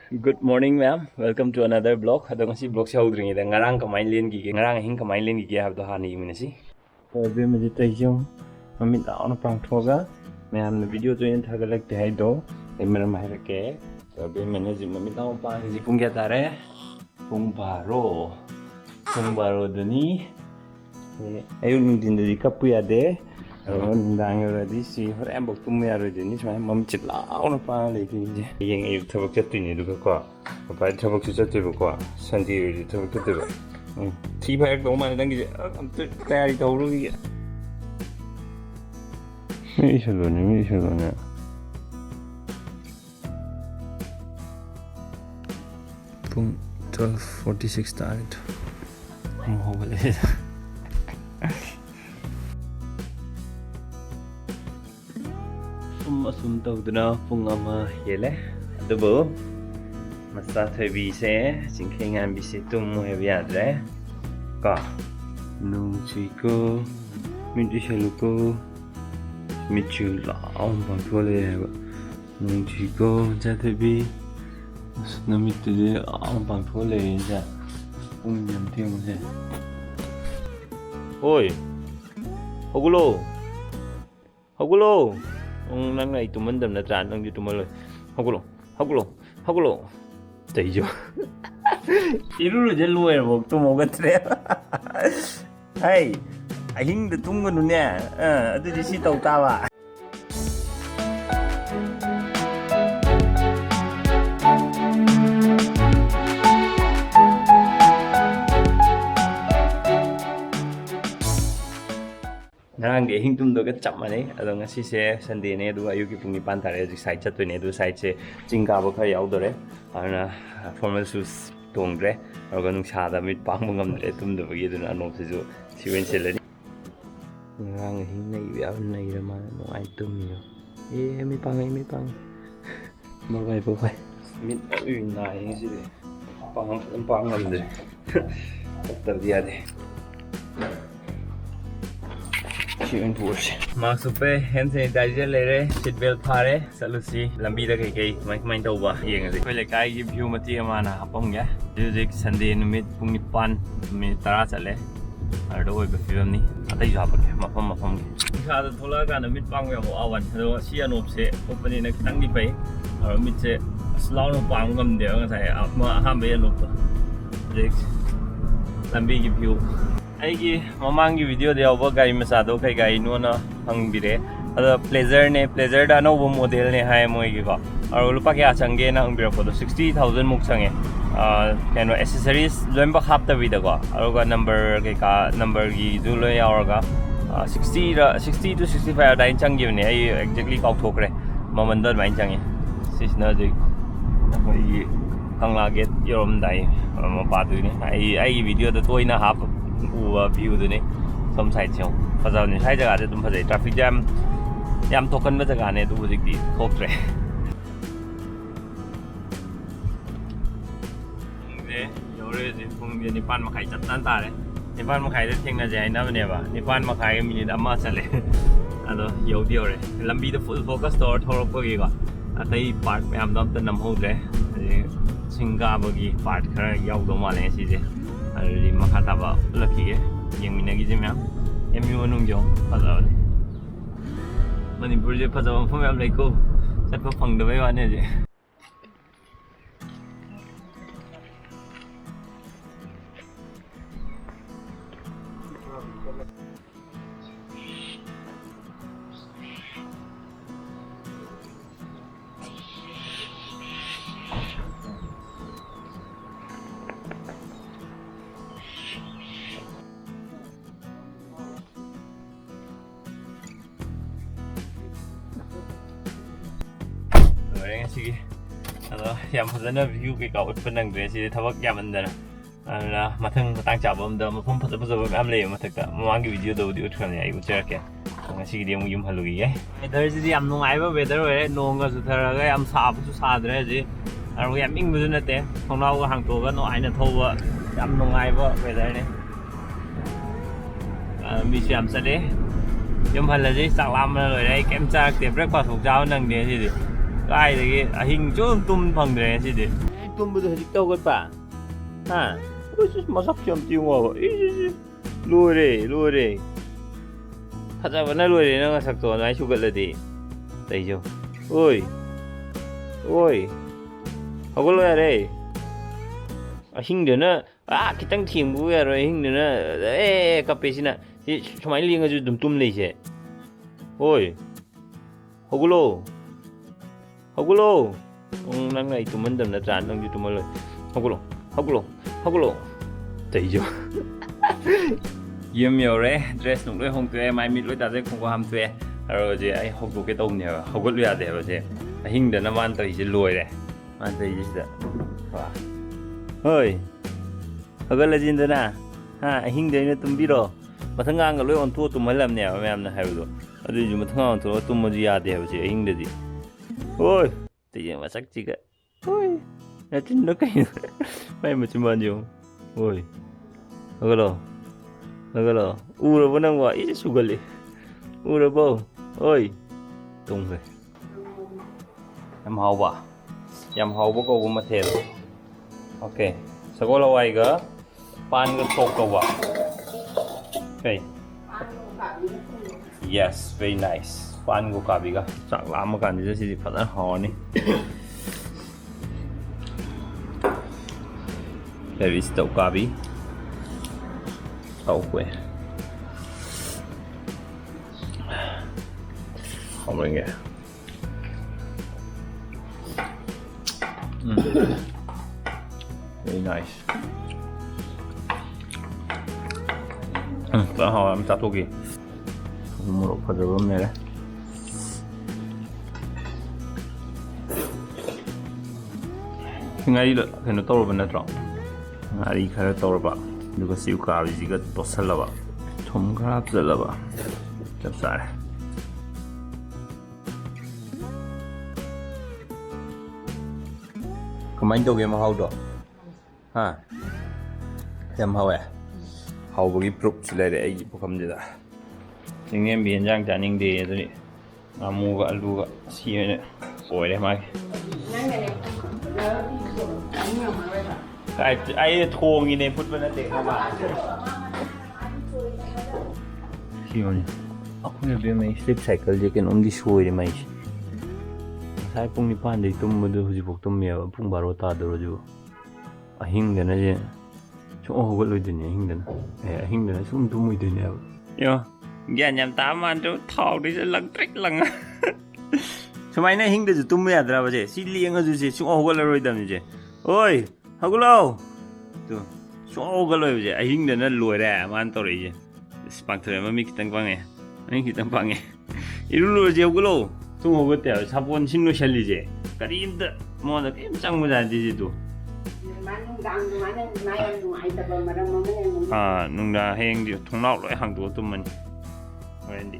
Good morning, ma'am. Welcome to another vlog. Adong si vlog sa udring ida ngarang kamay len gigi. Ngarang hing kamay len gigi habdo hani minasi. So be meditation mamit aon pang thoga. Ma'am na video to yin thagalak te hai do. Emmer mai rake. So be manage mamit aon pang ji pung kya tare. Pung baro. Pung baro dani. Ayun min din di kapu ya de. Nang already si hore em bok tum ya rồi ni chma mam chit lao na pa le ki je yeng e thobok chat ni du ko pa thobok chu chat tu ko san ti ri thobok tu ba thi ba ek do ma dang ki am tu tayari to ru ki mi shalo ne pung 12:46 start ho bale asum tawduna pung ama hele adubo masta thabi se jingkhengan bi se tum mo he yadre ka nung chiko minti shaluko michu la on ban thole nung chiko ja thabi namit de on ban thole ja pung yam thing se oi hogulo ông năng này tụi mình đầm là tràn đang đi tụi mình rồi học lô chạy vô iru rồi dân lui rồi tụi mình cái thế hey anh được tung cái nè tôi đi xí tàu tao à nang ge hing tum do ga chap mane adong asi se Sunday ne du ayu ki pungi pan tare ji side chat ne du side se jingga ba kha yaw dore ana formal shoes tong dre aw nung sa da mit pang ngam dre tum do gi du na no se ju siwen se le nang hing nei ya nei ra ma no ai tum yo mi pang ba bai mit u nai si de pang ngam dre tar dia de chuyện thua mà super hand sanitizer ले रहे seat belt pha रहे चलो सी लंबी तक कई mine तौबा येंगे कोई लेकाई की व्यू मती हमारा हापंगे म्यूजिक संडे नुमित पुंग निपान मिनट 10 चले अरदो ओइ फिल्म नि अतै जापके मफम के इखादा थोला का नुमित पांग या आवन दो सी अनोप से ओपनी न खतंग दि पै और मित से स्लाउ न पांग गम दे ngasai ama hambe अनोप देख लंबी की व्यू अगी ममांगी वीडियो दे अब गाड़ी मसादो कई गाड़ी नोना हंगबिरे अदा प्लेजर दा अनोबो मॉडल ने हाय मोइगी को और लुपा के आचंगे ना हंगबिरो को 60000 मुक संगे कैनो एक्सेसरीज लोइम बा खाप तबी दको और नंबर के का नंबर की जो लो यावरगा 60 to 65 दाइन चंगी ने आई एक्जेक्टली काउ ठोकरे ममन द माइन चंगे सिसना जे कोई कंगला गेट योरम दाई म पादु ने आई वीडियो द तोइना हाप ua view du ni som sai chong phajau ni sai jaga de dum phajai traffic jam yam token ba jaga ne du dik di thokre ne yore ji phung ni nipan ma khai chat tan ta le nipan ma khai de thing na jai na ne ba nipan ma khai minute amma chale ado yo dio re lambi de full focus store thorok ko gi ga atai part yam dam ta nam ho de singa ba gi part khara yaw do ma le si je अरे मखा ताबा lucky है ये मिना की जिम्या MU अनुंग्यो फजाव ने मणिपुर जे फजाव मफम याम लेको चटपा फंगदबे वाने जे sige ado yam phajana view ke ka utpan nang de si thabak yam andana ana mathang matang chabam da mafum phajaba am le mathak mawang gi video do di utkhane ai ucher ke ngasi gi yum halugi ye weather ji yam nungai ba weather we nong ga su thara ga yam sa bu su sa dre ji aro yam ing bu na te thongnau ga hang to ga no aina thowa yam nungai ba weather ne mi si yam sa de yum hal ji sak lam na rồi đấy kem cha te breakfast uk jaw nang de ji ai thì hình chỗ tum phẳng đấy chứ gì ꯇꯨꯝꯕꯗꯣ ꯍꯧꯖꯤꯛꯇ ꯍꯧꯒꯠꯄ ꯍꯥ ꯃꯁꯛꯁꯨ ꯌꯥꯝ ꯇꯤꯡꯉꯣꯕ ꯂꯣꯏꯔꯦ ꯐꯖꯕꯅ ꯂꯣꯏꯔꯦ ꯅꯪ ꯃꯁꯛꯇꯣ ꯑꯗꯨꯃꯥꯏꯅ ꯁꯨꯒꯠꯂꯗꯤ ꯇꯩꯖꯣ ꯑꯣꯏ ꯍꯧꯒꯠꯂꯣ ꯌꯥꯔꯦ ꯑꯍꯤꯡꯗꯅ ꯈꯤꯇꯪ ꯊꯦꯡꯕꯕꯨ ꯌꯥꯔꯣꯏ ꯑꯍꯤꯡꯗꯅ ꯀꯞꯄꯦꯁꯤꯅ ꯁꯨꯃꯥꯏꯅ ꯂꯦꯡꯉꯁꯨ ꯑꯗꯨꯝ ꯇꯨꯝ ꯂꯩꯁꯦ ꯍꯣꯏ ꯍꯧꯒꯠꯂꯣ ꯅꯪꯅ ꯑꯩ ꯇꯨꯝꯍꯟꯗꯕ ꯅꯠꯇ꯭ꯔꯥ ꯅꯪꯁꯨ ꯇꯨꯝꯍꯜꯂꯣꯏ ꯍꯧꯒꯠꯂꯣ ꯇꯩꯖꯣ ꯌꯨꯝ ꯌꯧꯔꯦ ꯗ꯭ꯔꯦꯁ ꯅꯨꯡ ꯂꯣꯏ ꯍꯣꯡꯇꯣꯛꯑꯦ ꯃꯥꯏ ꯃꯤꯠ ꯂꯣꯏ ꯇꯥꯖꯩ ꯈꯣꯡꯒ ꯍꯥꯝꯇꯣꯛꯑꯦ ꯑꯗꯣ ꯍꯧꯖꯤꯛ ꯑꯩ ꯍꯧꯗꯣꯛꯀꯦ ꯇꯧꯕꯅꯦꯕ ꯍꯧꯒꯠꯂꯨ ꯌꯥꯗꯦꯕ ꯁꯦ ꯑꯍꯤꯡꯗꯅ ꯃꯥꯅ ꯇꯧꯔꯤꯁꯦ ꯂꯣꯏꯔꯦ ꯃꯥꯅ ꯇꯧꯔꯤꯁꯦ ꯁꯤꯗ ꯍꯣꯏ ꯍꯧꯒꯠꯂꯁꯤꯗꯅ ꯑꯍꯤꯡꯗ ꯑꯩꯅ ꯇꯨꯝꯕꯤꯔꯣ ꯃꯊꯪꯒꯥꯡꯒ ꯂꯣꯏ ꯑꯣꯟꯊꯣꯛꯑ ꯇꯨꯝꯍꯜꯂꯝꯅꯦꯕ ꯃꯌꯥꯝꯅ ꯍꯥꯏꯕꯗꯣ ꯑꯗꯨꯏꯁꯨ ꯃꯊꯪꯒꯥꯡ ꯑꯣꯟꯊꯣꯛꯑꯒ ꯇꯨꯝꯃꯁꯨ ꯌꯥꯗꯦꯕ ꯁꯤ ꯑꯍꯤꯡꯗꯗꯤ ꯍꯣꯏ ꯇꯩꯖꯦ ꯃꯁꯛꯁꯤꯒ ꯍꯣꯏ ꯅꯆꯤꯟꯗꯣ ꯀꯩꯅꯣ ꯃꯥꯏ ꯃꯆꯤꯟꯕꯥꯟ ꯌꯦꯡꯉꯨ ꯍꯣꯏ ꯍꯧꯒꯠꯂꯣ ꯎꯔꯕꯣ ꯅꯪꯕꯣ ꯏꯁꯦ ꯁꯨꯒꯠꯂꯤ ꯎꯔꯕꯣ ꯍꯣꯏ ꯇꯨꯝꯈ꯭ꯔꯦ ꯌꯥꯝ ꯍꯥꯎꯕ ꯀꯧꯕ ꯃꯊꯦꯜ ꯑꯣꯀꯦ ꯁꯒꯣꯜ ꯍꯋꯥꯏꯒ ꯄꯥꯟꯒ ꯁꯣꯛ ꯇꯧꯕ ꯀꯩ ꯌꯦꯁ ꯚꯦꯔꯤ ꯅꯥꯏꯁ ꯄꯥꯟꯒ ꯎꯀꯥꯕꯤꯒ ꯆꯥꯛ ꯂꯥꯝꯃ ꯀꯥꯟꯁꯤꯗ ꯁꯤꯗꯤ ꯐꯖꯅ ꯍꯥꯎꯔꯅꯤ There is the ukabi. Tauque. Không nghe. Very nice. Đã hỏi em tắt kì. Một phần rồi này đấy. ngay thì nó to rồi bên trong. ꯉꯥꯔꯤ ꯈꯔ ꯇꯧꯔꯕ ꯑꯗꯨꯒ ꯁꯤ ꯎꯀꯥꯕꯤꯁꯤꯒ ꯇꯣꯠꯁꯜꯂꯕ ꯊꯨꯝ ꯈꯔ ꯍꯥꯞꯆꯜꯂꯕ ꯆꯞ ꯆꯥꯔꯦ ꯀꯃꯥꯏꯅ ꯇꯧꯒꯦ ꯃꯍꯥꯎꯗꯣ ꯌꯥꯝ ꯍꯥꯎꯋꯦ ꯍꯥꯎꯕꯒꯤ ꯄ꯭ꯔꯨꯐꯁꯨ ꯂꯩꯔꯦ ꯑꯩꯒꯤ ꯄꯨꯈꯝꯁꯤꯗ ꯆꯤꯡꯌꯦꯟꯕꯤ ꯌꯦꯟꯖꯥꯡ ꯆꯥꯅꯤꯡꯗꯦ ꯑꯗꯨꯗꯤ ꯉꯥꯃꯨꯒ ꯑꯂꯨꯒ ꯁꯤ ꯑꯣꯏꯅ ꯑꯣꯏꯔꯦ ꯃꯥꯒꯤ ꯑꯩ ꯊꯣꯡꯉꯤꯅꯦ ꯐꯨꯠꯄ ꯅꯠꯇꯦ ꯈꯪꯕ ꯁꯤꯌꯣꯅꯦ ꯑꯩꯈꯣꯏ ꯑꯕꯦꯝꯃꯩ ꯁ꯭ꯂꯤꯞ ꯁꯥꯏꯀꯜꯁꯦ ꯀꯩꯅꯣꯝꯗꯤ ꯁꯣꯏꯔꯦ ꯃꯩꯁꯦ ꯉꯁꯥꯏ ꯄꯨꯡ 9ꯗꯩ ꯇꯨꯝꯕꯗꯨ ꯍꯧꯖꯤꯛꯐꯥꯎ ꯇꯨꯝꯃꯦꯕ ꯄꯨꯡ 12 ꯇꯥꯗꯧꯔꯁꯤꯕꯨ ꯑꯍꯤꯡꯗꯅꯁꯦ ꯁꯨꯡ ꯍꯧꯒꯠꯂꯣꯏꯗꯣꯏꯅꯦ ꯑꯍꯤꯡꯗꯅ ꯁꯨꯝ ꯇꯨꯝꯃꯣꯏꯗꯣꯏꯅꯦꯕ ꯌꯣ ꯒ꯭ꯌꯥꯟ ꯌꯥꯝ ꯇꯥꯕ ꯃꯥꯟꯗ꯭ꯔꯣ ꯊꯥꯎꯗꯩꯁꯦ ꯂꯪꯇ꯭ꯔꯤꯛ ꯂꯪꯉ ꯁꯨꯃꯥꯏꯅ ꯑꯍꯤꯡꯗꯁꯨ ꯇꯨꯝꯕ ꯌꯥꯗ꯭ꯔꯕꯁꯦ ꯁꯤ ꯂꯦꯡꯉꯁꯨ ꯁꯤ ꯁꯨꯡ ꯍꯧꯒꯠꯂꯔꯣꯏꯗꯕꯅꯤꯁꯦ ꯍꯣꯏ ꯍꯧꯒꯠꯂꯣ ꯁꯨꯡ ꯍꯧꯒꯠꯂꯣꯏꯕꯁꯦ ꯑꯍꯤꯡꯗꯅ ꯂꯣꯏꯔꯦ ꯃꯥꯅ ꯇꯧꯔꯛꯏꯁꯦ ꯑꯁ ꯄꯥꯡꯊꯣꯛꯑꯦ ꯃꯃꯤꯠ ꯈꯤꯇꯪ ꯄꯥꯡꯉꯦ ꯏꯔꯨ ꯂꯨꯔꯁꯦ ꯍꯧꯒꯠꯂꯣ ꯁꯨꯡ ꯍꯧꯒꯠꯇꯦꯕ ꯁꯥꯄꯣꯟ ꯁꯤꯟ ꯂꯣꯏꯁꯜꯂꯤꯁꯦ ꯀꯔꯤꯝꯇ ꯃꯉꯣꯟꯗ ꯀꯔꯤꯝ ꯆꯪꯕ ꯌꯥꯗꯦ ꯁꯤꯗꯣ ꯅꯨꯡꯗꯥꯡ ꯍꯌꯦꯡꯗꯤ ꯊꯣꯡꯅꯥꯎ ꯂꯣꯏ ꯍꯥꯡꯗꯣꯛꯑ ꯇꯨꯝꯃꯅꯤ ꯍꯣꯔꯦꯟꯗꯤ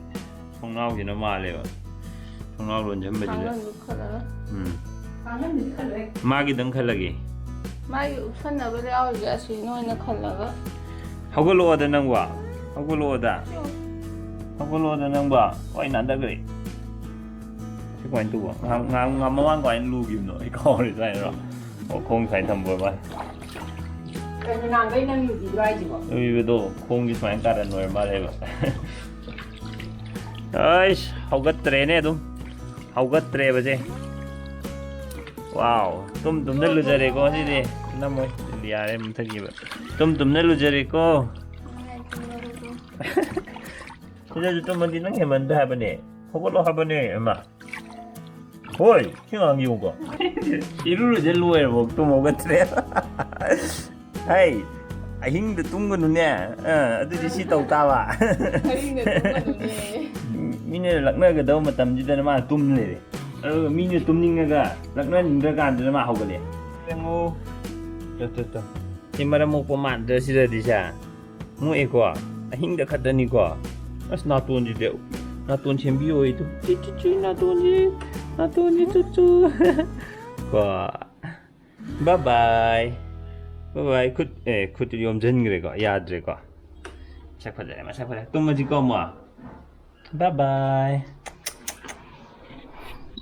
ꯊꯣꯡꯅꯥꯎꯁꯤꯅ ꯃꯥꯜꯂꯦꯕ ꯊꯣꯡꯅꯥꯎ ꯂꯣꯟꯁꯤꯟꯕꯁꯤꯗ ꯃꯥꯒꯤꯗꯪ ꯈꯜꯂꯒꯦ ꯃꯥꯒꯤ ꯎꯞꯁꯟꯅꯕ ꯌꯥꯎꯔꯤꯁꯦ ꯑꯁꯤꯅ ꯑꯣꯏꯅ ꯈꯜꯂꯒ ꯍꯧꯒꯠꯂꯛꯑꯣꯗ ꯅꯪꯕꯣ ꯍꯧꯒꯠꯂꯛꯑꯣꯗ ꯅꯪꯕꯣ ꯍꯣꯏ ꯅꯥꯟꯊꯈ꯭ꯔꯦ ꯁꯤ ꯀꯃꯥꯏꯅ ꯇꯧꯕ ꯃꯃꯥꯡ ꯀꯃꯥꯏꯅ ꯂꯨꯈꯤꯕꯅꯣ ꯑꯩ ꯀꯥꯎꯔꯦ ꯁꯨꯃꯥꯏꯅꯔꯣ ꯈꯣꯡ ꯁꯨꯃꯥꯏꯅ ꯊꯝꯕ ꯃꯥꯜꯂꯦ ꯀꯩꯅꯣ ꯅꯍꯥꯟꯈꯩ ꯅꯪ ꯂꯨꯕꯤꯗ꯭ꯔꯣ ꯍꯥꯏꯁꯤꯕꯣ ꯂꯨꯕꯤꯕꯗꯣ ꯈꯣꯡꯗꯤ ꯁꯨꯃꯥꯏꯅ ꯀꯥꯔꯟ ꯑꯣꯏꯔ ꯃꯥꯜꯂꯦꯕ ꯑꯩꯁ ꯍꯧꯒꯠꯇ꯭ꯔꯦꯅꯦ ꯑꯗꯨꯝ ꯍꯧꯒꯠꯇ꯭ꯔꯦꯕꯁꯦ ꯋꯥꯎ ꯇꯨꯝꯅ ꯂꯨꯖꯔꯦꯀꯣ ꯁꯤꯗꯤ ꯅꯝꯃꯣꯏ ꯌꯥꯔꯦ ꯃꯨꯊꯠꯈꯤꯕ ꯇꯨꯝꯅ ꯂꯨꯖꯔꯦꯀꯣ ꯁꯤꯗꯁꯨ ꯇꯨꯝꯃꯗꯤ ꯅꯪ ꯍꯦꯃꯟꯗ ꯍꯥꯏꯕꯅꯦ ꯍꯧꯒꯠꯂꯣ ꯍꯥꯏꯕꯅꯦ ꯑꯃ ꯍꯣꯏ ꯁꯤ ꯉꯥꯡ ꯌꯦꯡꯉꯨꯀꯣ ꯏꯔꯨꯖ ꯂꯣꯏꯔꯐꯥꯎ ꯇꯨꯝ ꯍꯧꯒꯠꯇ꯭ꯔꯦ ꯍꯩ ꯑꯍꯤꯡꯗ ꯇꯨꯝꯒꯅꯨꯅꯦ ꯑꯗꯨꯗꯤ ꯁꯤ ꯇꯧ ꯇꯥꯕ ꯃꯤꯅ ꯂꯛꯅꯒꯗꯕ ꯃꯇꯝꯁꯤꯗꯅ ꯃꯥꯅ ꯇꯨꯝ ꯂꯩꯔꯦ ꯑꯗꯨꯒ ꯃꯤꯅ ꯇꯨꯝꯅꯤꯡꯉꯒ ꯂꯛꯅꯅꯤꯡꯗ꯭ꯔꯀꯥꯟꯗꯅ ꯃꯥ ꯍꯧꯒꯠꯂꯦ ꯌꯦꯡꯉꯨ ꯁꯤ ꯃꯔꯝ ꯃꯣꯛꯄ ꯃꯥꯟꯗ꯭ꯔ ꯁꯤꯗꯗꯤ ꯁꯦ ꯃꯣꯛꯑꯦꯀꯣ ꯑꯍꯤꯡꯗ ꯈꯛꯇꯅꯤꯀꯣ ꯑꯁ ꯅꯥꯇꯣꯟꯁꯤꯗꯤ ꯅꯥꯇꯣꯟ ꯁꯦꯝꯕꯤꯌꯣ ꯑꯩꯗꯣ ꯅꯥꯇꯣꯟꯁꯤ ꯆꯨꯆꯨ ꯀꯣ ꯕꯥꯏ ꯈꯨꯠꯇꯨ ꯌꯣꯝꯁꯤꯟꯈ꯭ꯔꯦꯀꯣ ꯌꯥꯗ꯭ꯔꯦꯀꯣ ꯃꯁꯛ ꯐꯖꯔꯦ ꯇꯨꯝꯃꯁꯤꯀꯣ ꯑꯃꯨꯛ ꯕꯥꯏ